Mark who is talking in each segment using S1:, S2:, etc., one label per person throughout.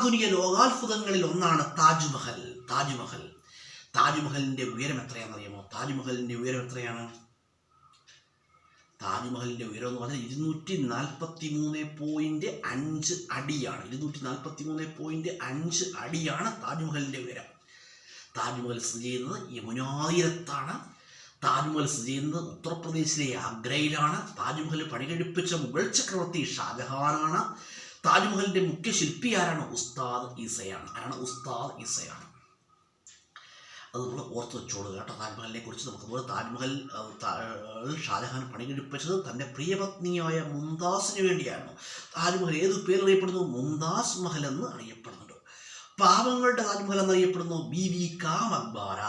S1: ആധുനിക ലോകാത്ഭുതങ്ങളിൽ ഒന്നാണ് താജ്മഹൽ. താജ്മഹലിന്റെ ഉയരം എത്രയാണെന്നറിയാമോ? താജ്മഹലിന്റെ ഉയരം എത്രയാണ്? താജ്മഹലിന്റെ ഉയരം എന്ന് പറഞ്ഞാൽ 243.5 അടിയാണ്. 243.5 അടിയാണ് താജ്മഹലിന്റെ ഉയരം. താജ്മഹൽ സ്ഥിതി ചെയ്യുന്നത് യമുനാ തീരത്താണ്. താജ്മഹൽ സ്ഥിതി ചെയ്യുന്നത് ഉത്തർപ്രദേശിലെ ആഗ്രയിലാണ്. താജ്മഹൽ പണികഴിപ്പിച്ച മുഗൾ ചക്രവർത്തി ഷാജഹാനാണ്. താജ്മഹലിന്റെ മുഖ്യ ശില്പി ആരാണ്? ഉസ്താദ് ഈസയാണ്. അത് നമ്മൾ ഓർത്ത് വെച്ചോളൂ കേട്ടോ. താജ്മഹലിനെ കുറിച്ച് നമുക്ക് താജ്മഹൽ ഷാജഹാൻ പണികഴിപ്പിച്ചത് തൻ്റെ പ്രിയപത്നിയായ മുംതാസിന് വേണ്ടിയായിരുന്നു. താജ്മഹൽ ഏത് പേരറിയപ്പെടുന്നു? മുംതാസ് മഹൽ എന്ന് അറിയപ്പെടുന്നുണ്ട്. പാവങ്ങളുടെ താജ്മഹൽ എന്നറിയപ്പെടുന്നു ബീബി കാ മക്ബാര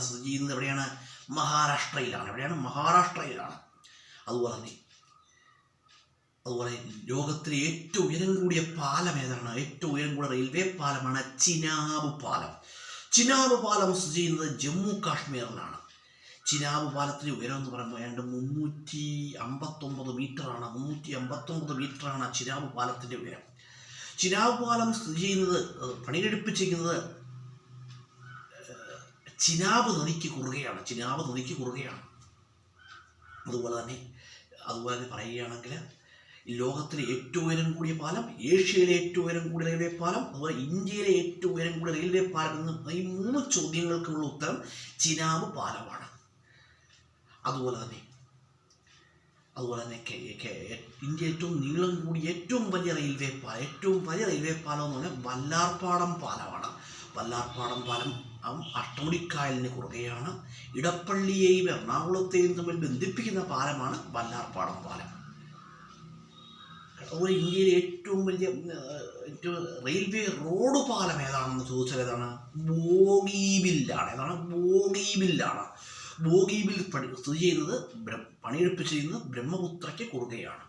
S1: സ്ഥിതി ചെയ്യുന്നത് എവിടെയാണ്? മഹാരാഷ്ട്രയിലാണ്. അതുപോലെ ലോകത്തിലെ ഏറ്റവും ഉയരം കൂടിയ പാലം ഏതാണ്? ഏറ്റവും ഉയരം കൂടിയ റെയിൽവേ പാലമാണ് ചിനാബ് പാലം സ്ഥിതി ചെയ്യുന്നത് ജമ്മു കാശ്മീരിലാണ്. ചിനാബ് പാലത്തിൻ്റെ ഉയരം എന്ന് പറയുമ്പോൾ ഏതാണ്ട് 359 മീറ്ററാണ്. 359 മീറ്ററാണ് ചിനാബ് പാലത്തിൻ്റെ ഉയരം. ചിനാബ് പാലം സ്ഥിതി ചെയ്യുന്നത്, പണികഴിപ്പിച്ചിരിക്കുന്നത് ചിനാബ് നദിക്ക് കുറുകെയാണ്. അതുപോലെ തന്നെ പറയുകയാണെങ്കിൽ ലോകത്തിലെ ഏറ്റവും ഉയരം കൂടിയ പാലം, ഏഷ്യയിലെ ഏറ്റവും ഉയരം കൂടിയ റെയിൽവേ പാലം, അതുപോലെ ഇന്ത്യയിലെ ഏറ്റവും ഉയരം കൂടിയ റെയിൽവേ പാലം എന്ന് ഈ 3 ചോദ്യങ്ങൾക്കുള്ള ഉത്തരം ചിനാബ് പാലമാണ്. അതുപോലെ തന്നെ ഇന്ത്യ ഏറ്റവും നീളം കൂടിയ ഏറ്റവും വലിയ റെയിൽവേ പാലം എന്ന് പറഞ്ഞാൽ വല്ലാർപാടം പാലമാണ്. വല്ലാർപാടം പാലം അഷ്ടമുടിക്കായലിന് കുറുകെയാണ്. ഇടപ്പള്ളിയെയും എറണാകുളത്തെയും തമ്മിൽ ബന്ധിപ്പിക്കുന്ന പാലമാണ് വല്ലാർപാടം പാലം. അതുപോലെ ഇന്ത്യയിലെ ഏറ്റവും വലിയ റെയിൽവേ റോഡ് പാലം ഏതാണെന്ന് ചോദിച്ചാൽ ഏതാണ്? ബോഗീബില്ലാണ്. ബോഗീബിൽ സ്ഥിതി ചെയ്യുന്നത്, പണിയെടുപ്പിച്ചിരിക്കുന്നത് ബ്രഹ്മപുത്രയ്ക്ക് കുറുകെയാണ്.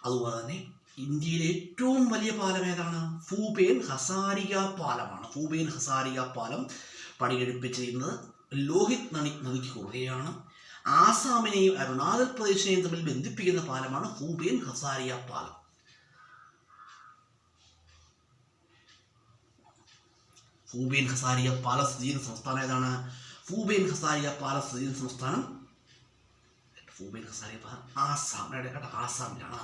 S1: അതുപോലെ തന്നെ ഇന്ത്യയിലെ ഏറ്റവും വലിയ പാലം ഏതാണ്? ഭൂപേൻ ഹസാരിക പാലം പണിയെടുപ്പിച്ചിരിക്കുന്നത് ലോഹിത് നദിക്ക് കുറുകെയാണ്. ആസാമിനെയും അരുണാചൽ പ്രദേശിനെയും തമ്മിൽ ബന്ധിപ്പിക്കുന്ന പാലമാണ് ഭൂപേൻ ഹസാരിക പാലം. ഭൂപേൻ ഹസാരിക പാലം സ്ഥിതി ചെയ്യുന്ന സംസ്ഥാനം ഏതാണ്? ആസാമിലാണ്.